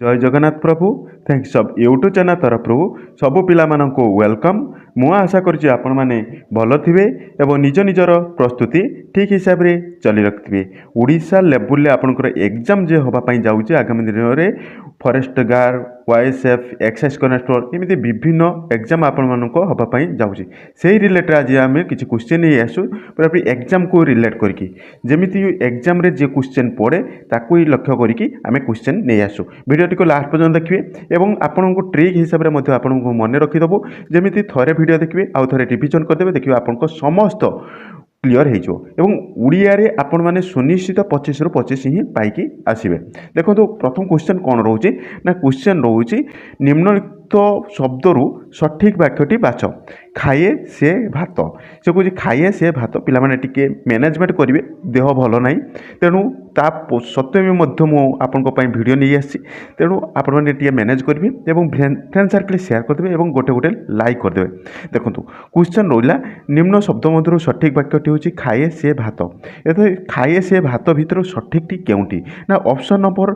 ଜୟ ଜଗନ୍ନାଥ ପ୍ରଭୁ thanks of YouTube channel ତରଫରୁ ସବୁ ପିଲାମାନଙ୍କୁ ୱେଲକମ୍। ମୁଁ ଆଶା କରୁଛି ଆପଣମାନେ ଭଲ ଥିବେ ଏବଂ ନିଜ ନିଜର ପ୍ରସ୍ତୁତି ଠିକ୍ ହିସାବରେ ଚଲି ରଖିଥିବେ। ଓଡ଼ିଶା ଲେବୁଲ୍ରେ ଆପଣଙ୍କର ଏକ୍ଜାମ୍ ଯେ ହେବା ପାଇଁ ଯାଉଛି ଆଗାମୀ ଦିନରେ forest guard, OSF, excise constable ଏମିତି ବିଭିନ୍ନ ଏକ୍ଜାମ୍ ଆପଣମାନଙ୍କୁ ହେବା ପାଇଁ ଯାଉଛି। ସେହି ରିଲେଟେଡ୍ ଆଜି ଆମେ କିଛି କ୍ୱେଶ୍ଚିନ୍ ନେଇ ଆସୁ ପୁରାପୁରି ଏକ୍ଜାମ୍କୁ ରିଲେଟ୍ କରିକି, ଯେମିତି ଏକ୍ଜାମ୍ରେ ଯେ କ୍ୱେଶ୍ଚିନ୍ ପଡ଼େ ତାକୁ ହିଁ ଲକ୍ଷ୍ୟ କରିକି ଆମେ କ୍ୱେଶ୍ଚିନ୍ ନେଇ ଆସୁ। ଭିଡ଼ିଓଟିକୁ ଲାଷ୍ଟ ପର୍ଯ୍ୟନ୍ତ ଦେଖିବେ ଏବଂ ଆପଣଙ୍କୁ ଟ୍ରିକ୍ ହିସାବରେ ମଧ୍ୟ ଆପଣଙ୍କୁ ମନେ ରଖିଦେବୁ। ଯେମିତି ଥରେ ଭିଡ଼ିଓ ଦେଖିବେ ଆଉ ଥରେ ରିଭିଜନ୍ କରିଦେବେ, ଦେଖିବେ ଆପଣଙ୍କ ସମସ୍ତ କ୍ଲିଅର୍ ହେଇଯିବ ଏବଂ ଓଡ଼ିଆରେ ଆପଣମାନେ ସୁନିଶ୍ଚିତ 25ରୁ 25 ହିଁ ପାଇକି ଆସିବେ। ଦେଖନ୍ତୁ ପ୍ରଥମ କ୍ୱେଶ୍ଚନ୍ କ'ଣ ରହୁଛି ନା କ୍ୱେଶ୍ଚନ୍ ରହୁଛି ନିମ୍ନଲିଖିତ ଶବ୍ଦରୁ ସଠିକ୍ ବାକ୍ୟଟି ବାଛ। ଖାଏ ସେ ଭାତ, ସେ କହୁଛି ଖାଏ ସେ ଭାତ। ପିଲାମାନେ ଟିକେ ମ୍ୟାନେଜମେଣ୍ଟ କରିବେ, ଦେହ ଭଲ ନାହିଁ, ତେଣୁ ତା ସତ୍ତ୍ୱେ ବି ମଧ୍ୟ ମୁଁ ଆପଣଙ୍କ ପାଇଁ ଭିଡ଼ିଓ ନେଇ ଆସିଛି। ତେଣୁ ଆପଣମାନେ ଟିକେ ମ୍ୟାନେଜ୍ କରିବେ ଏବଂ ଫ୍ରେଣ୍ଡ ସାର୍କେଲ୍ ସେୟାର କରିଦେବେ ଏବଂ ଗୋଟେ ଲାଇକ୍ କରିଦେବେ। ଦେଖନ୍ତୁ କ୍ୱେଶ୍ଚନ୍ ରହିଲା ନିମ୍ନ ଶବ୍ଦ ମଧ୍ୟରୁ ସଠିକ୍ ବାକ୍ୟଟି ହେଉଛି ଖାଏ ସେ ଭାତ। ଏଥିରେ ଖାଏ ସେ ଭାତ ଭିତରୁ ସଠିକ୍ଟି କେଉଁଟି? ନା ଅପସନ୍ ନମ୍ବର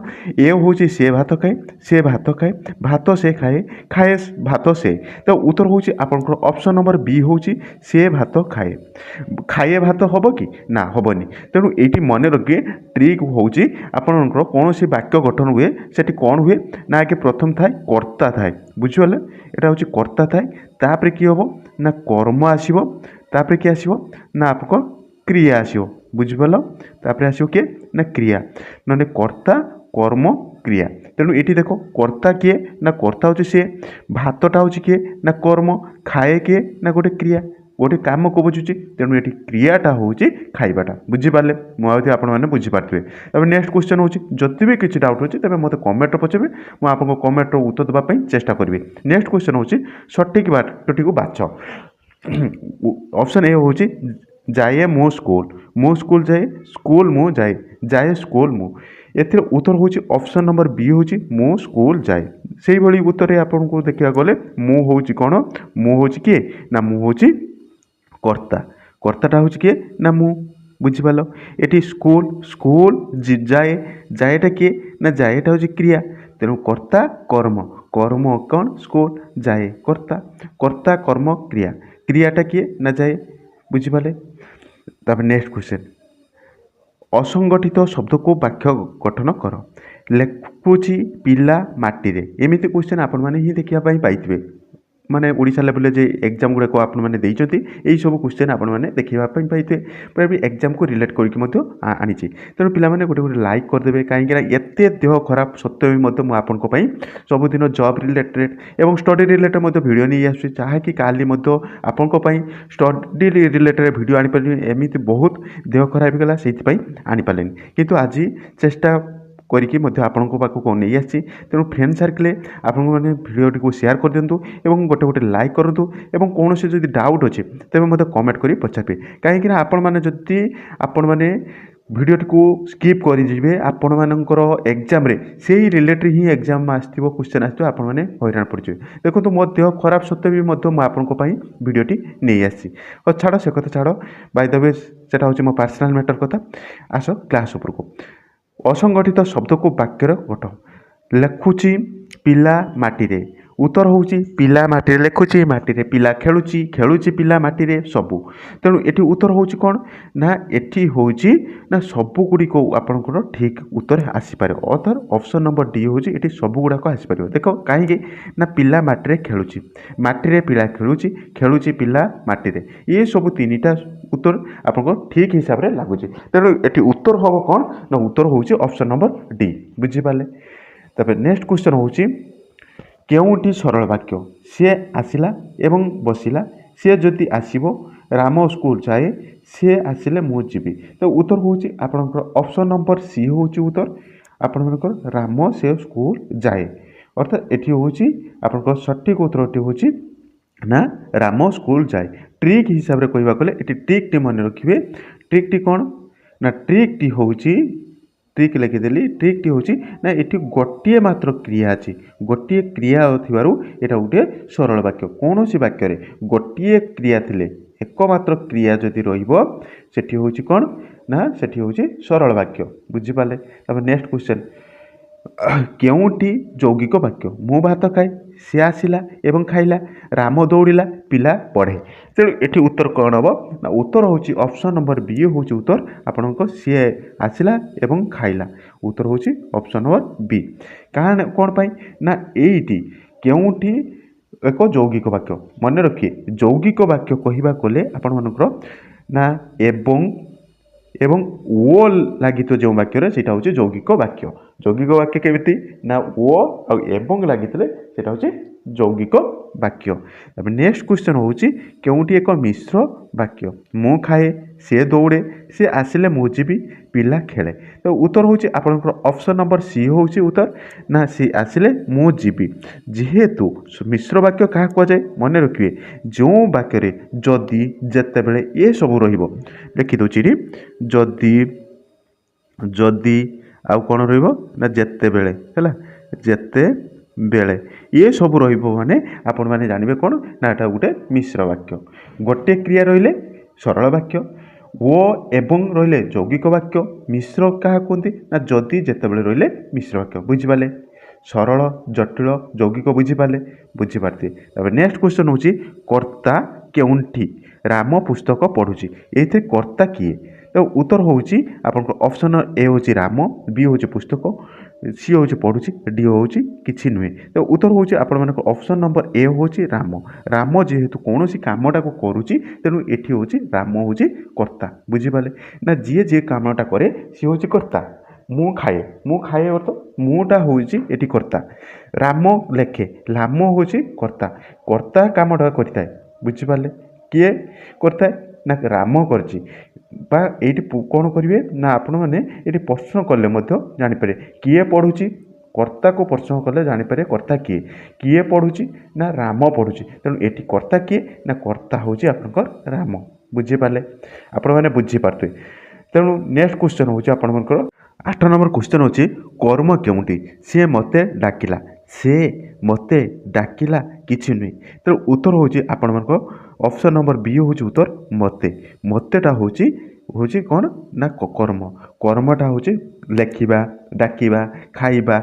ଏ ହେଉଛି ସେ ଭାତ ଖାଏ, ସେ ଭାତ ଖାଏ, ଭାତ ସେ ଖାଏ, ଖାଏ ଭାତ ସେ। ତ ଉତ୍ତର ହେଉଛି ଆପଣଙ୍କର ଅପସନ୍ ନମ୍ବର ବି ହେଉଛି ସେ ଭାତ ଖାଏ। ଖାଏ ଭାତ ହେବ କି? ନା ହେବନି। ତେଣୁ ଏଇଠି ମନେ ରଖିବେ ଟ୍ରିକ୍ ହେଉଛି ଆପଣଙ୍କର କୌଣସି ବାକ୍ୟ ଗଠନ ହୁଏ ସେଠି କ'ଣ ହୁଏ ନା ଆଗେ ପ୍ରଥମ ଥାଏ କର୍ତ୍ତା ଥାଏ, ବୁଝିପାରିଲେ? ଏଇଟା ହେଉଛି କର୍ତ୍ତା ଥାଏ, ତାପରେ କି ହେବ ନା କର୍ମ ଆସିବ, ତାପରେ କିଏ ଆସିବ ନା ଆପଣଙ୍କ କ୍ରିୟା ଆସିବ, ବୁଝିପାରିଲ? ତାପରେ ଆସିବ କିଏ ନା କ୍ରିୟା, ନହେଲେ କର୍ତ୍ତା କର୍ମ କ୍ରିୟା। ତେଣୁ ଏଠି ଦେଖ କର୍ତ୍ତା କିଏ ନା କର୍ତ୍ତା ହେଉଛି ସିଏ, ଭାତଟା ହେଉଛି କିଏ ନା କର୍ମ, ଖାଏ କିଏ ନା ଗୋଟେ କ୍ରିୟା, ଗୋଟେ କାମକୁ ବୁଝୁଛି। ତେଣୁ ଏଠି କ୍ରିୟାଟା ହେଉଛି ଖାଇବାଟା, ବୁଝିପାରିଲେ? ମୁଁ ଭାବୁଛି ଆପଣମାନେ ବୁଝିପାରୁଥିବେ। ତାପରେ ନେକ୍ସଟ କ୍ୱେଶ୍ଚନ୍ ହେଉଛି ଯଦି ବି କିଛି ଡାଉଟ୍ ଅଛି ତେବେ ମୋତେ କମେଣ୍ଟରେ ପଚାରିବେ, ମୁଁ ଆପଣଙ୍କ କମେଣ୍ଟର ଉତ୍ତର ଦେବା ପାଇଁ ଚେଷ୍ଟା କରିବି। ନେକ୍ସଟ କ୍ୱେଶ୍ଚନ୍ ହେଉଛି ସଠିକ୍ ବାକ୍ୟଟିକୁ ବାଛ। ଅପସନ୍ ଏ ହେଉଛି ଯାଏ ମୁଁ ସ୍କୁଲ ଯାଏ, ସ୍କୁଲ ମୁଁ ଯାଏ, ଯାଏ ସ୍କୁଲ ମୁଁ। ଏଥିରେ ଉତ୍ତର ହେଉଛି ଅପସନ୍ ନମ୍ବର ବି ହେଉଛି ମୁଁ ସ୍କୁଲ ଯାଏ। ସେଇଭଳି ଉତ୍ତରରେ ଆପଣଙ୍କୁ ଦେଖିବାକୁ ଗଲେ ମୁଁ ହେଉଛି କ'ଣ, ମୁଁ ହେଉଛି କିଏ ନା ମୁଁ ହେଉଛି କର୍ତ୍ତା, କର୍ତ୍ତାଟା ହେଉଛି କିଏ ନା ମୁଁ, ବୁଝିପାରିଲ? ଏଠି ସ୍କୁଲ ଯାଏ, ଯାଏଟା କିଏ ନା ଯାଏଟା ହେଉଛି କ୍ରିୟା। ତେଣୁ କର୍ତ୍ତା କର୍ମ, କର୍ମ କ'ଣ ସ୍କୁଲ, ଯାଏ କର୍ତ୍ତା, କର୍ତ୍ତା କର୍ମ କ୍ରିୟା, କ୍ରିୟାଟା କିଏ ନା ଯାଏ, ବୁଝିପାରିଲେ? ତାପରେ ନେକ୍ସଟ କ୍ୱେଶ୍ଚନ୍ ଅସଂଗଠିତ ଶବ୍ଦକୁ ବାକ୍ୟ ଗଠନ କର। ଲେଖୁଛି ପିଲା ମାଟିରେ, ଏମିତି କ୍ୱେଶ୍ଚନ୍ ଆପଣମାନେ ହିଁ ଦେଖିବା ପାଇଁ ପାଇଥିବେ। ମାନେ ଓଡ଼ିଶା ଲେଭେଲରେ ଯେ ଏକ୍ଜାମ୍ ଗୁଡ଼ାକ ଆପଣମାନେ ଦେଇଛନ୍ତି ଏହିସବୁ କ୍ୱେଶ୍ଚନ୍ ଆପଣମାନେ ଦେଖିବା ପାଇଁ ପାଇଥିବେ। ପୁରା ବି ଏକ୍ଜାମ୍କୁ ରିଲେଟ୍ କରିକି ମଧ୍ୟ ଆଣିଛି। ତେଣୁ ପିଲାମାନେ ଗୋଟେ ଲାଇକ୍ କରିଦେବେ, କାହିଁକିନା ଏତେ ଦେହ ଖରାପ ସତ୍ତ୍ୱେ ବି ମଧ୍ୟ ମୁଁ ଆପଣଙ୍କ ପାଇଁ ସବୁଦିନ ଜବ୍ ରିଲେଟେଡ଼୍ ଏବଂ ଷ୍ଟଡ଼ି ରିଲେଟେଡ଼୍ ମଧ୍ୟ ଭିଡ଼ିଓ ନେଇ ଆସୁଛି, ଯାହାକି କାଲି ମଧ୍ୟ ଆପଣଙ୍କ ପାଇଁ ଷ୍ଟଡ଼ି ରିଲେଟେଡ଼୍ ଭିଡ଼ିଓ ଆଣିପାରିଲିନି। ଏମିତି ବହୁତ ଦେହ ଖରାପ ହେଇଗଲା, ସେଇଥିପାଇଁ ଆଣିପାରିଲିନି, କିନ୍ତୁ ଆଜି ଚେଷ୍ଟା କରିକି ମଧ୍ୟ ଆପଣଙ୍କ ପାଖକୁ ନେଇ ଆସିଛି। ତେଣୁ ଫ୍ରେଣ୍ଡ ସାର୍କେଲ୍ ଆପଣମାନେ ଭିଡ଼ିଓଟିକୁ ସେୟାର କରିଦିଅନ୍ତୁ ଏବଂ ଗୋଟେ ଲାଇକ୍ କରନ୍ତୁ ଏବଂ କୌଣସି ଯଦି ଡାଉଟ୍ ଅଛି ତେବେ ମଧ୍ୟ କମେଣ୍ଟ କରି ପଚାରିବେ। କାହିଁକିନା ଆପଣମାନେ ଭିଡ଼ିଓଟିକୁ ସ୍କିପ୍ କରିଯିବେ, ଆପଣମାନଙ୍କର ଏକ୍ଜାମ୍ରେ ସେଇ ରିଲେଟେଡ଼୍ ହିଁ ଏକ୍ଜାମ୍ ଆସିଥିବ, କ୍ୱେଶ୍ଚନ୍ ଆସିଥିବ, ଆପଣମାନେ ହଇରାଣ ପଡ଼ିଯିବେ। ଦେଖନ୍ତୁ ମୋ ଦେହ ଖରାପ ସତ୍ତ୍ୱେ ବି ମଧ୍ୟ ମୁଁ ଆପଣଙ୍କ ପାଇଁ ଭିଡ଼ିଓଟି ନେଇ ଆସିଛି। ହଉ ଛାଡ଼, ସେ କଥା ଛାଡ଼, ବାଇ ଦ ୱେ ସେଟା ହେଉଛି ମୋ ପର୍ସନାଲ୍ ମ୍ୟାଟର୍ କଥା। ଆସ କ୍ଲାସ୍ ଉପରକୁ। ଅସଂଗଠିତ ଶବ୍ଦକୁ ବାକ୍ୟରେ ଗଠ। ଲେଖୁଛି ପିଲା ମାଟିରେ, ଉତ୍ତର ହେଉଛି ପିଲା ମାଟିରେ ଲେଖୁଛି, ମାଟିରେ ପିଲା ଖେଳୁଛି, ଖେଳୁଛି ପିଲା ମାଟିରେ ସବୁ। ତେଣୁ ଏଠି ଉତ୍ତର ହେଉଛି କ'ଣ ନା ଏଠି ହେଉଛି ନା ସବୁଗୁଡ଼ିକ ଆପଣଙ୍କର ଠିକ୍ ଉତ୍ତର ଆସିପାରିବ। ଅର୍ଥାତ୍ ଅପସନ୍ ନମ୍ବର ଡି ହେଉଛି ଏଠି ସବୁଗୁଡ଼ାକ ଆସିପାରିବ। ଦେଖ କାହିଁକି ନା ପିଲା ମାଟିରେ ଖେଳୁଛି, ମାଟିରେ ପିଲା ଖେଳୁଛି, ଖେଳୁଛି ପିଲା ମାଟିରେ, ଏସବୁ ତିନିଟା ଉତ୍ତର ଆପଣଙ୍କ ଠିକ୍ ହିସାବରେ ଲାଗୁଛି। ତେଣୁ ଏଠି ଉତ୍ତର ହେବ କ'ଣ ନା ଉତ୍ତର ହେଉଛି ଅପସନ୍ ନମ୍ବର ଡି, ବୁଝିପାରିଲେ? ତାପରେ ନେକ୍ସଟ କ୍ୱେଶ୍ଚନ୍ ହେଉଛି କେଉଁଟି ସରଳ ବାକ୍ୟ? ସିଏ ଆସିଲା ଏବଂ ବସିଲା, ସିଏ ଯଦି ଆସିବ ରାମ ସ୍କୁଲ ଯାଏ, ସିଏ ଆସିଲେ ମୁଁ ଯିବି। ତ ଉତ୍ତର ହେଉଛି ଆପଣଙ୍କର ଅପସନ୍ ନମ୍ବର ସି ହେଉଛି ଉତ୍ତର, ଆପଣମାନଙ୍କର ରାମ ସେ ସ୍କୁଲ ଯାଏ। ଅର୍ଥାତ୍ ଏଠି ହେଉଛି ଆପଣଙ୍କର ସଠିକ୍ ଉତ୍ତରଟି ହେଉଛି ନା ରାମ ସ୍କୁଲ ଯାଏ। ଟ୍ରିକ୍ ହିସାବରେ କହିବାକୁ ଗଲେ ଏଠି ଟ୍ରିକ୍ଟି ମନେ ରଖିବେ। ଟ୍ରିକ୍ଟି କ'ଣ ନା ଟ୍ରିକ୍ଟି ହେଉଛି, ଟ୍ରିକ୍ ଲେଖିଦେଲି, ଟ୍ରିକ୍ଟି ହେଉଛି ନା ଏଠି ଗୋଟିଏ ମାତ୍ର କ୍ରିୟା ଅଛି, ଗୋଟିଏ କ୍ରିୟା ଥିବାରୁ ଏଇଟା ଗୋଟିଏ ସରଳ ବାକ୍ୟ। କୌଣସି ବାକ୍ୟରେ ଗୋଟିଏ କ୍ରିୟା ଥିଲେ, ଏକମାତ୍ର କ୍ରିୟା ଯଦି ରହିବ ସେଠି ହେଉଛି କ'ଣ ନା ସେଠି ହେଉଛି ସରଳ ବାକ୍ୟ, ବୁଝିପାରିଲେ? ତାପରେ ନେକ୍ସଟ କ୍ୱେଶ୍ଚନ୍ କେଉଁଟି ଯୌଗିକ ବାକ୍ୟ? ମୁଁ ଭାତ ଖାଏ, ସେ ଆସିଲା ଏବଂ ଖାଇଲା, ରାମ ଦୌଡ଼ିଲା, ପିଲା ପଢ଼େ। ତେଣୁ ଏଠି ଉତ୍ତର କ'ଣ ହେବ ନା ଉତ୍ତର ହେଉଛି ଅପସନ୍ ନମ୍ବର ବି ହେଉଛି ଉତ୍ତର ଆପଣଙ୍କ ସିଏ ଆସିଲା ଏବଂ ଖାଇଲା। ଉତ୍ତର ହେଉଛି ଅପସନ୍ ନମ୍ବର ବି। କାରଣ କ'ଣ ପାଇଁ ନା ଏଇଟି କେଉଁଠି ଏକ ଯୌଗିକ ବାକ୍ୟ। ମନେ ରଖିଏ ଯୌଗିକ ବାକ୍ୟ କହିବାକୁ ଗଲେ ଆପଣମାନଙ୍କର ନା ଏବଂ ଓ ଲାଗିଥିବ ଯେଉଁ ବାକ୍ୟରେ ସେଇଟା ହେଉଛି ଯୌଗିକ ବାକ୍ୟ। ଯୌଗିକ ବାକ୍ୟ କେମିତି ନା ଓ ଆଉ ଏବଂ ଲାଗିଥିଲେ ସେଇଟା ହେଉଛି ଯୌଗିକ ବାକ୍ୟ। ତାପରେ ନେକ୍ସଟ କ୍ୱେଶ୍ଚନ୍ ହେଉଛି କେଉଁଠି ଏକ ମିଶ୍ର ବାକ୍ୟ? ମୁଁ ଖାଏ, ସେ ଦୌଡ଼େ, ସେ ଆସିଲେ ମୁଁ ଯିବି, ପିଲା ଖେଳେ। ତ ଉତ୍ତର ହେଉଛି ଆପଣଙ୍କର ଅପସନ୍ ନମ୍ବର ସି ହେଉଛି ଉତ୍ତର ନା ସେ ଆସିଲେ ମୁଁ ଯିବି। ଯେହେତୁ ମିଶ୍ର ବାକ୍ୟ କାହା କୁହାଯାଏ ମନେ ରଖିବେ ଯେଉଁ ବାକ୍ୟରେ ଯଦି ଯେତେବେଳେ ଏସବୁ ରହିବ। ଲେଖିଦେଉଛି ଏଠି ଯଦି ଆଉ କ'ଣ ରହିବ ନା ଯେତେବେଳେ ହେଲା ଯେତେବେଳେ ଇଏ ସବୁ ରହିବ ମାନେ ଆପଣମାନେ ଜାଣିବେ କ'ଣ ନା ଏଟା ଗୋଟେ ମିଶ୍ର ବାକ୍ୟ। ଗୋଟିଏ କ୍ରିୟା ରହିଲେ ସରଳ ବାକ୍ୟ ଓ ଏବଂ ରହିଲେ ଯୌଗିକ ବାକ୍ୟ। ମିଶ୍ର କାହା କୁହନ୍ତି ନା ଯଦି ଯେତେବେଳେ ରହିଲେ ମିଶ୍ର ବାକ୍ୟ। ବୁଝିପାରିଲେ? ସରଳ ଜଟିଳ ଯୌଗିକ ବୁଝିପାରିଥିବେ। ତାପରେ ନେକ୍ସଟ କ୍ୱେଶ୍ଚନ୍ ହେଉଛି କର୍ତ୍ତା କେଉଁଠି? ରାମ ପୁସ୍ତକ ପଢ଼ୁଛି। ଏଇଥିରେ କର୍ତ୍ତା କିଏ? ତ ଉତ୍ତର ହେଉଛି ଆପଣଙ୍କର ଅପସନ୍ ଏ ହେଉଛି ରାମ, ବି ହେଉଛି ପୁସ୍ତକ, ସି ହେଉଛି ପଢ଼ୁଛି, ଡି ହେଉଛି କିଛି ନୁହେଁ। ତ ଉତ୍ତର ହେଉଛି ଆପଣମାନଙ୍କ ଅପସନ୍ ନମ୍ବର ଏ ହେଉଛି ରାମ। ରାମ ଯେହେତୁ କୌଣସି କାମଟାକୁ କରୁଛି ତେଣୁ ଏଠି ହେଉଛି ରାମ ହେଉଛି କର୍ତ୍ତା। ବୁଝିପାରିଲେ ନା ଯିଏ କାମଟା କରେ ସିଏ ହେଉଛି କର୍ତ୍ତା। ମୁଁ ଖାଏ ଅର୍ଥ ମୁଁଟା ହେଉଛି ଏଠି କର୍ତ୍ତା। ରାମ ଲେଖେ, ରାମ ହେଉଛି କର୍ତ୍ତା କାମଟା କରିଥାଏ। ବୁଝିପାରିଲେ? କିଏ କରିଥାଏ ନା ରାମ କରିଛି। ବା ଏଇଠି କ'ଣ କରିବେ ନା ଆପଣମାନେ ଏଠି ପ୍ରଶ୍ନ କଲେ ମଧ୍ୟ ଜାଣିପାରିବେ କିଏ ପଢ଼ୁଛି। କର୍ତ୍ତାକୁ ପ୍ରଶ୍ନ କଲେ ଜାଣିପାରିବେ କର୍ତ୍ତା କିଏ ପଢ଼ୁଛି ନା ରାମ ପଢ଼ୁଛି। ତେଣୁ ଏଠି କର୍ତ୍ତା କିଏ ନା କର୍ତ୍ତା ହେଉଛି ଆପଣଙ୍କର ରାମ। ବୁଝିପାରିଲେ? ଆପଣମାନେ ବୁଝିପାରୁଥିବେ। ତେଣୁ ନେକ୍ସଟ କ୍ୱେଶ୍ଚନ୍ ହେଉଛି ଆପଣଙ୍କର 8 ନମ୍ବର କ୍ୱେଶ୍ଚନ୍ ହେଉଛି କର୍ମ କେଉଁଠି? ସିଏ ମୋତେ ଡାକିଲା କିଛି ନୁହେଁ। ତେଣୁ ଉତ୍ତର ହେଉଛି ଆପଣମାନଙ୍କ ଅପସନ୍ ନମ୍ବର ବି ହେଉଛି ଉତ୍ତର ମତେଟା ହେଉଛି କ'ଣ ନା କର୍ମଟା ହେଉଛି ଲେଖିବା, ଡାକିବା, ଖାଇବା,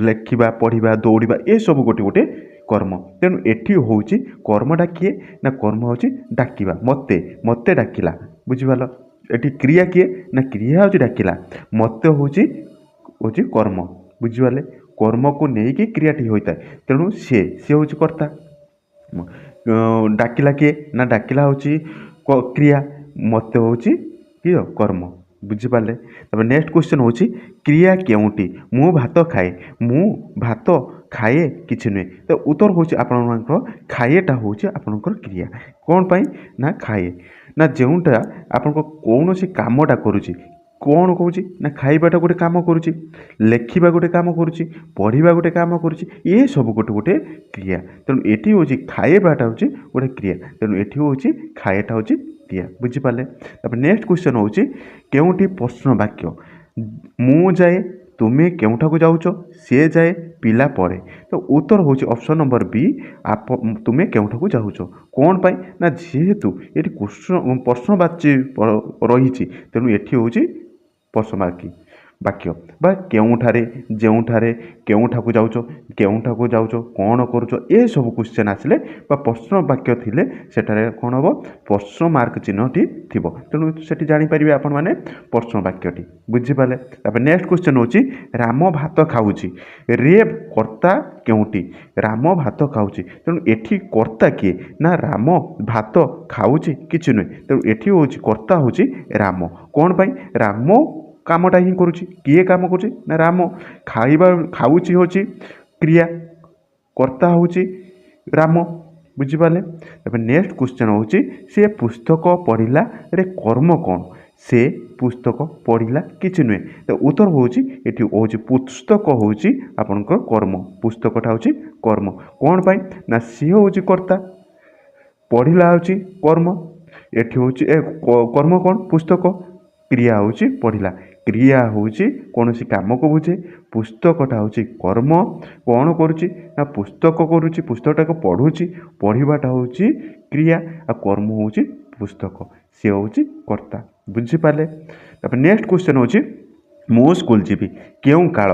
ଲେଖିବା, ପଢ଼ିବା, ଦୌଡ଼ିବା ଏସବୁ ଗୋଟେ କର୍ମ। ତେଣୁ ଏଠି ହେଉଛି କର୍ମଟା କିଏ ନା କର୍ମ ହେଉଛି ଡାକିବା। ମୋତେ ଡାକିଲା। ବୁଝିପାରିଲ? ଏଠି କ୍ରିୟା କିଏ ନା କ୍ରିୟା ହେଉଛି ଡାକିଲା। ମୋତେ ହେଉଛି କର୍ମ। ବୁଝିପାରିଲେ? କର୍ମକୁ ନେଇକି କ୍ରିୟାଟି ହୋଇଥାଏ। ତେଣୁ ସିଏ ହେଉଛି କର୍ତ୍ତା। ଡାକିଲା କିଏ ନା ଡାକିଲା ହେଉଛି କ୍ରିୟା, ମୋତେ ହେଉଛି କର୍ମ। ବୁଝିପାରିଲେ? ତାପରେ ନେକ୍ସଟ କ୍ୱେଶ୍ଚନ୍ ହେଉଛି କ୍ରିୟା କେଉଁଠି? ମୁଁ ଭାତ ଖାଏ କିଛି ନୁହେଁ। ତ ଉତ୍ତର ହେଉଛି ଆପଣଙ୍କର ଖାଇଏଟା ହେଉଛି ଆପଣଙ୍କର କ୍ରିୟା। କ'ଣ ପାଇଁ ନା ଖାଏ ନା ଯେଉଁଟା ଆପଣଙ୍କ କୌଣସି କାମଟା କରୁଛି। କ'ଣ କହୁଛି ନା ଖାଇବାଟା ଗୋଟେ କାମ କରୁଛି, ଲେଖିବା ଗୋଟେ କାମ କରୁଛି, ପଢ଼ିବା ଗୋଟେ କାମ କରୁଛି, ଏସବୁ ଗୋଟେ କ୍ରିୟା। ତେଣୁ ଏଠି ହେଉଛି ଖାଇବାଟା ହେଉଛି ଗୋଟେ କ୍ରିୟା। ତେଣୁ ଏଠି ହେଉଛି ଖାଇବାଟା ହେଉଛି କ୍ରିୟା। ବୁଝିପାରିଲେ? ତାପରେ ନେକ୍ସଟ କ୍ୱେଶ୍ଚନ୍ ହେଉଛି କେଉଁଠି ପ୍ରଶ୍ନ ବାକ୍ୟ? ମୁଁ ଯାଏ, ତୁମେ କେଉଁଠାକୁ ଯାଉଛ, ସିଏ ଯାଏ, ପିଲା ପଢ଼େ। ତ ଉତ୍ତର ହେଉଛି ଅପସନ୍ ନମ୍ବର ବି ତୁମେ କେଉଁଠାକୁ ଯାଉଛ। କ'ଣ ପାଇଁ ନା ଯେହେତୁ ଏଠି ପ୍ରଶ୍ନବାଚୀ ରହିଛି ତେଣୁ ଏଠି ହେଉଛି ପ୍ରଶ୍ନବାଚୀ ବାକ୍ୟ ବା କେଉଁଠାରେ, ଯେଉଁଠାରେ, କେଉଁଠାକୁ ଯାଉଛ, କ'ଣ କରୁଛ ଏସବୁ କ୍ୱେଶ୍ଚନ୍ ଆସିଲେ ବା ପ୍ରଶ୍ନ ବାକ୍ୟ ଥିଲେ ସେଠାରେ କ'ଣ ହେବ ପ୍ରଶ୍ନ ମାର୍କ ଚିହ୍ନଟି ଥିବ। ତେଣୁ ସେଠି ଜାଣିପାରିବେ ଆପଣମାନେ ପ୍ରଶ୍ନ ବାକ୍ୟଟି। ବୁଝିପାରିଲେ? ତାପରେ ନେକ୍ସଟ କ୍ୱେଶ୍ଚନ୍ ହେଉଛି ରାମ ଭାତ ଖାଉଛି। କର୍ତ୍ତା କେଉଁଠି? ରାମ ଭାତ ଖାଉଛି। ତେଣୁ ଏଠି କର୍ତ୍ତା କିଏ ନା ରାମ ଭାତ ଖାଉଛି କିଛି ନୁହେଁ। ତେଣୁ ଏଠି ହେଉଛି କର୍ତ୍ତା ହେଉଛି ରାମ। କ'ଣ ପାଇଁ? ରାମ କାମଟା ହିଁ କରୁଛି। କିଏ କାମ କରୁଛି ନା ରାମ। ଖାଉଛି ହେଉଛି କ୍ରିୟା, କର୍ତ୍ତା ହେଉଛି ରାମ। ବୁଝିପାରିଲେ? ତାପରେ ନେକ୍ସଟ କ୍ୱେଶ୍ଚନ୍ ହେଉଛି ସେ ପୁସ୍ତକ ପଢ଼ିଲାରେ କର୍ମ କ'ଣ? ସେ ପୁସ୍ତକ ପଢ଼ିଲା କିଛି ନୁହେଁ। ତ ଉତ୍ତର ହେଉଛି ଏଠି ହେଉଛି ପୁସ୍ତକ ହେଉଛି ଆପଣଙ୍କର କର୍ମ। ପୁସ୍ତକଟା ହେଉଛି କର୍ମ। କ'ଣ ପାଇଁ ନା ସିଏ ହେଉଛି କର୍ତ୍ତା, ପଢ଼ିଲା ହେଉଛି କର୍ମ। ଏଠି ହେଉଛି କର୍ମ କ'ଣ? ପୁସ୍ତକ। କ୍ରିୟା ହେଉଛି ପଢ଼ିଲା। କ୍ରିୟା ହେଉଛି କୌଣସି କାମକୁ ବୁଝେ। ପୁସ୍ତକଟା ହେଉଛି କର୍ମ। କ'ଣ କରୁଛି ନା ପୁସ୍ତକ କରୁଛି, ପୁସ୍ତକଟାକୁ ପଢ଼ୁଛି। ପଢ଼ିବାଟା ହେଉଛି କ୍ରିୟା ଆଉ କର୍ମ ହେଉଛି ପୁସ୍ତକ। ସେ ହେଉଛି କର୍ତ୍ତା। ବୁଝିପାରିଲେ? ତାପରେ ନେକ୍ସଟ କ୍ୱେଶ୍ଚନ୍ ହେଉଛି ମୁଁ ସ୍କୁଲ ଯିବି କେଉଁ କାଳ?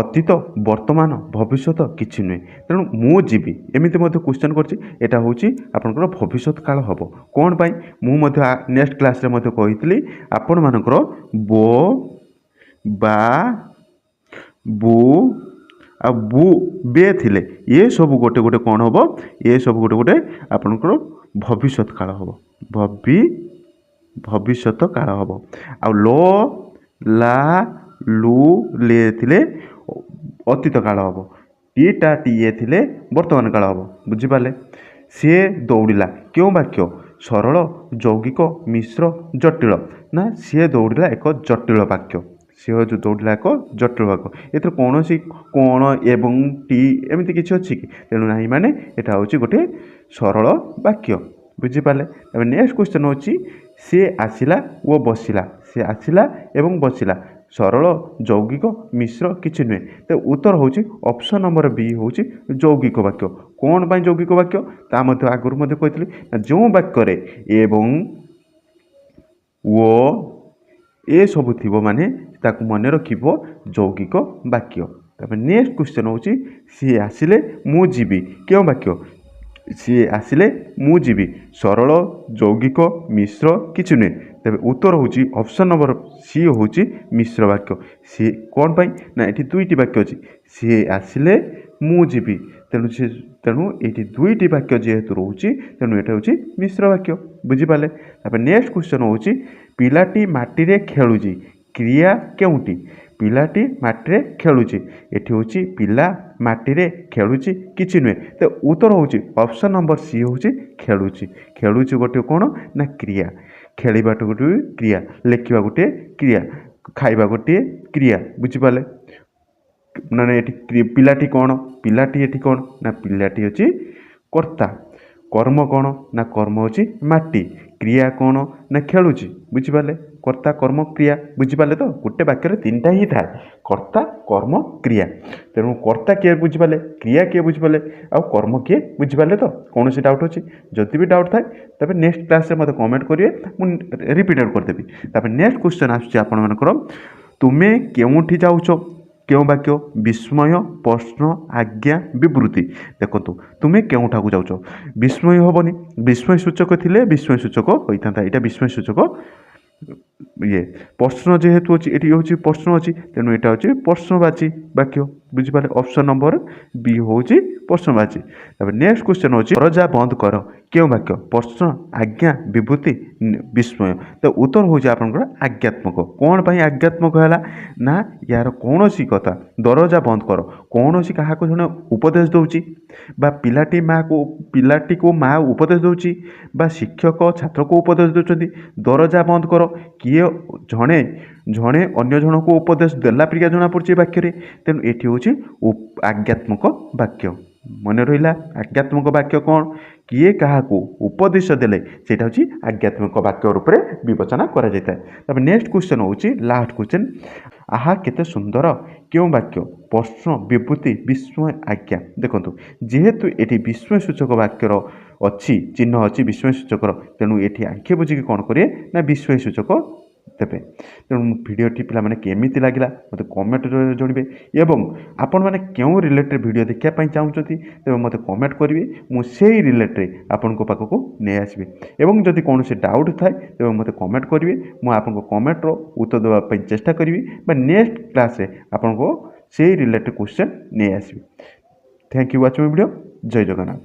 ଅତୀତ ବର୍ତ୍ତମାନ ଭବିଷ୍ୟତ କିଛି ନୁହେଁ। ତେଣୁ ମୁଁ ଯିବି ଏମିତି ମଧ୍ୟ କ୍ୱେଶ୍ଚନ୍ କରିଛି। ଏଇଟା ହେଉଛି ଆପଣଙ୍କର ଭବିଷ୍ୟତ କାଳ ହେବ। କ'ଣ ପାଇଁ ମୁଁ ମଧ୍ୟ ନେକ୍ସଟ କ୍ଲାସ୍ରେ ମଧ୍ୟ କହିଥିଲି ଆପଣମାନଙ୍କର ବୋ ବା ବୁ ଆଉ ବୁ ବେ ଥିଲେ ଏସବୁ ଗୋଟେ ଗୋଟେ କ'ଣ ହେବ, ଏସବୁ ଗୋଟେ ଗୋଟେ ଆପଣଙ୍କର ଭବିଷ୍ୟତ କାଳ ହେବ। ଭବିଷ୍ୟତ କାଳ ହେବ। ଆଉ ଲ ଲା ଲୁ ଲେ ଥିଲେ ଅତୀତ କାଳ ହେବ। ଟିଟା ଟିଏ ଥିଲେ ବର୍ତ୍ତମାନ କାଳ ହେବ। ବୁଝିପାରିଲେ? ସିଏ ଦୌଡ଼ିଲା କେଉଁ ବାକ୍ୟ? ସରଳ, ଯୌଗିକ, ମିଶ୍ର, ଜଟିଳ। ନା ସିଏ ଦୌଡ଼ିଲା ଏକ ଜଟିଳ ବାକ୍ୟ। ସିଏ ଯେଉଁ ଦୌଡ଼ିଲା ଏକ ଜଟିଳ ବାକ୍ୟ। ଏଥିରେ କୌଣସି କ'ଣ ଏବଂ ଟି ଏମିତି କିଛି ଅଛି କି? ତେଣୁ ନାହିଁ, ମାନେ ଏଇଟା ହେଉଛି ଗୋଟେ ସରଳ ବାକ୍ୟ। ବୁଝିପାରିଲେ? ଏବେ ନେକ୍ସଟ କ୍ୱେଶ୍ଚନ୍ ହେଉଛି ସିଏ ଆସିଲା ଓ ବସିଲା। ସିଏ ଆସିଲା ଏବଂ ବସିଲା ସରଳ, ଯୌଗିକ, ମିଶ୍ର କିଛି ନୁହେଁ। ତ ଉତ୍ତର ହେଉଛି ଅପସନ୍ ନମ୍ବର ବି ହେଉଛି ଯୌଗିକ ବାକ୍ୟ। କ'ଣ ପାଇଁ ଯୌଗିକ ବାକ୍ୟ? ତା ମଧ୍ୟ ଆଗରୁ ମଧ୍ୟ କହିଥିଲି ନା ଯେଉଁ ବାକ୍ୟରେ ଏବଂ ଓ ଏସବୁ ଥିବ ମାନେ ତାକୁ ମନେ ରଖିବ ଯୌଗିକ ବାକ୍ୟ। ତାପରେ ନେକ୍ସଟ କ୍ୱେଶ୍ଚନ୍ ହେଉଛି ସିଏ ଆସିଲେ ମୁଁ ଯିବି କେଉଁ ବାକ୍ୟ? ସିଏ ଆସିଲେ ମୁଁ ଯିବି ସରଳ, ଯୌଗିକ, ମିଶ୍ର କିଛି ନୁହେଁ। ତେବେ ଉତ୍ତର ହେଉଛି ଅପସନ୍ ନମ୍ବର ସି ହେଉଛି ମିଶ୍ର ବାକ୍ୟ। ସିଏ କ'ଣ ପାଇଁ? ନା ଏଠି ଦୁଇଟି ବାକ୍ୟ ଅଛି। ସିଏ ଆସିଲେ ମୁଁ ଯିବି। ତେଣୁ ଏଇଠି ଦୁଇଟି ବାକ୍ୟ ଯେହେତୁ ରହୁଛି ତେଣୁ ଏଇଟା ହେଉଛି ମିଶ୍ର ବାକ୍ୟ। ବୁଝିପାରିଲେ? ତାପରେ ନେକ୍ସଟ କ୍ୱେଶ୍ଚନ୍ ହେଉଛି ପିଲାଟି ମାଟିରେ ଖେଳୁଛି କ୍ରିୟା କେଉଁଟି? ପିଲାଟି ମାଟିରେ ଖେଳୁଛି। ଏଠି ହେଉଛି ପିଲା ମାଟିରେ ଖେଳୁଛି କିଛି ନୁହେଁ। ତ ଉତ୍ତର ହେଉଛି ଅପସନ୍ ନମ୍ବର ସି ହେଉଛି ଖେଳୁଛି। ଖେଳୁଛି ଗୋଟିଏ କ'ଣ? ନା କ୍ରିୟା। ଖେଳିବାଟା ଗୋଟିଏ କ୍ରିୟା, ଲେଖିବା ଗୋଟିଏ କ୍ରିୟା, ଖାଇବା ଗୋଟିଏ କ୍ରିୟା। ବୁଝିପାରିଲେ? ମାନେ ଏଠି ପିଲାଟି କ'ଣ? ପିଲାଟି ଏଠି କ'ଣ? ନା ପିଲାଟି ଅଛି କର୍ତ୍ତା। କର୍ମ କ'ଣ? ନା କର୍ମ ହେଉଛି ମାଟି। କ୍ରିୟା କ'ଣ? ନା ଖେଳୁଛି। ବୁଝିପାରିଲେ? କର୍ତ୍ତା, କର୍ମ, କ୍ରିୟା। ବୁଝିପାରିଲେ ତ? ଗୋଟେ ବାକ୍ୟରେ ତିନିଟା ହିଁ ଥାଏ, କର୍ତ୍ତା, କର୍ମ, କ୍ରିୟା। ତେଣୁ କର୍ତ୍ତା କିଏ ବୁଝିପାରିଲେ, କ୍ରିୟା କିଏ ବୁଝିପାରିଲେ, ଆଉ କର୍ମ କିଏ ବୁଝିପାରିଲେ ତ? କୌଣସି ଡାଉଟ୍ ଅଛି? ଯଦି ବି ଡାଉଟ୍ ଥାଏ ତେବେ ନେକ୍ସଟ କ୍ଲାସ୍ରେ ମୋତେ କମେଣ୍ଟ କରିବେ, ମୁଁ ରିପିଟେଡ୍ କରିଦେବି। ତାପରେ ନେକ୍ସଟ କ୍ୱେଶ୍ଚନ୍ ଆସୁଛି ଆପଣମାନଙ୍କର ତୁମେ କେଉଁଠି ଯାଉଛ କେଉଁ ବାକ୍ୟ? ବିସ୍ମୟ, ପ୍ରଶ୍ନ, ଆଜ୍ଞା, ବିବୃତ୍ତି। ଦେଖନ୍ତୁ ତୁମେ କେଉଁଠାକୁ ଯାଉଛ? ବିସ୍ମୟ ହେବନି, ବିସ୍ମୟ ସୂଚକ ଥିଲେ ବିସ୍ମୟ ସୂଚକ ହୋଇଥାନ୍ତା। ଏଇଟା ବିସ୍ମୟ ସୂଚକ ପ୍ରଶ୍ନ ଯେହେତୁ ଅଛି ଏଠି ହେଉଛି ପ୍ରଶ୍ନ ଅଛି, ତେଣୁ ଏଇଟା ହେଉଛି ପ୍ରଶ୍ନବାଚୀ ବାକ୍ୟ। ବୁଝିପାରିଲେ? ଅପସନ୍ ନମ୍ବର ବି ହେଉଛି ପ୍ରଶ୍ନବାଚୀ। ତାପରେ ନେକ୍ସଟ କ୍ୱେଶ୍ଚନ୍ ହେଉଛି ଦରଜା ବନ୍ଦ କର କେଉଁ ବାକ୍ୟ? ପ୍ରଶ୍ନ, ଆଜ୍ଞା, ବିବୃତ୍ତି, ବିସ୍ମୟ। ତ ଉତ୍ତର ହେଉଛି ଆପଣଙ୍କର ଆଜ୍ଞାତ୍ମକ। କ'ଣ ପାଇଁ ଆଜ୍ଞାତ୍ମକ ହେଲା? ନା ୟାର କୌଣସି କଥା, ଦରଜା ବନ୍ଦ କର କୌଣସି କାହାକୁ ଜଣେ ଉପଦେଶ ଦେଉଛି ବା ପିଲାଟିକୁ ମା ଉପଦେଶ ଦେଉଛି ବା ଶିକ୍ଷକ ଛାତ୍ରକୁ ଉପଦେଶ ଦେଉଛନ୍ତି ଦରଜା ବନ୍ଦ କର। କିଏ ଜଣେ ଅନ୍ୟ ଜଣକୁ ଉପଦେଶ ଦେଲା ପରିକା ଜଣାପଡ଼ୁଛି ବାକ୍ୟରେ। ତେଣୁ ଏଠି ହେଉଛି ଆଜ୍ଞାତ୍ମକ ବାକ୍ୟ। ମନେ ରହିଲା? ଆଜ୍ଞାତ୍ମକ ବାକ୍ୟ କ'ଣ? କିଏ କାହାକୁ ଉପଦେଶ ଦେଲେ ସେଇଟା ହେଉଛି ଆଜ୍ଞାତ୍ମିକ ବାକ୍ୟ ରୂପରେ ବିବେଚନା କରାଯାଇଥାଏ। ତାପରେ ନେକ୍ସଟ କ୍ୱେଶ୍ଚନ୍ ହେଉଛି ଲାଷ୍ଟ କ୍ୱେଶ୍ଚନ୍ ଆହା କେତେ ସୁନ୍ଦର କେଉଁ ବାକ୍ୟ? ପ୍ରଶ୍ନ, ବିବୃତ୍ତି, ବିସ୍ମୟ, ଆଜ୍ଞା। ଦେଖନ୍ତୁ ଯେହେତୁ ଏଠି ବିସ୍ମୟ ସୂଚକ ବାକ୍ୟର ଅଛି, ଚିହ୍ନ ଅଛି ବିସ୍ମୟ ସୂଚକର, ତେଣୁ ଏଠି ଆଖି ବୁଝିକି କ'ଣ କରିବେ ନା ବିସ୍ମୟ ସୂଚକ ଦେବେ। ତେଣୁ ଭିଡ଼ିଓଟି ପିଲାମାନେ କେମିତି ଲାଗିଲା ମୋତେ କମେଣ୍ଟରେ ଜଣାଇବେ ଏବଂ ଆପଣମାନେ କେଉଁ ରିଲେଟେଡ଼ ଭିଡ଼ିଓ ଦେଖିବା ପାଇଁ ଚାହୁଁଛନ୍ତି ତେବେ ମୋତେ କମେଣ୍ଟ କରିବେ। ମୁଁ ସେଇ ରିଲେଟେଡ଼ ଆପଣଙ୍କ ପାଖକୁ ନେଇ ଆସିବି ଏବଂ ଯଦି କୌଣସି ଡାଉଟ୍ ଥାଏ ତେବେ ମୋତେ କମେଣ୍ଟ କରିବେ। ମୁଁ ଆପଣଙ୍କ କମେଣ୍ଟର ଉତ୍ତର ଦେବା ପାଇଁ ଚେଷ୍ଟା କରିବି ବା ନେକ୍ସଟ କ୍ଲାସ୍ରେ ଆପଣଙ୍କୁ ସେଇ ରିଲେଟେଡ଼ କ୍ୱେଶ୍ଚନ୍ ନେଇ ଆସିବି। Thank you watching video. ଜୟ ଜଗନ୍ନାଥ।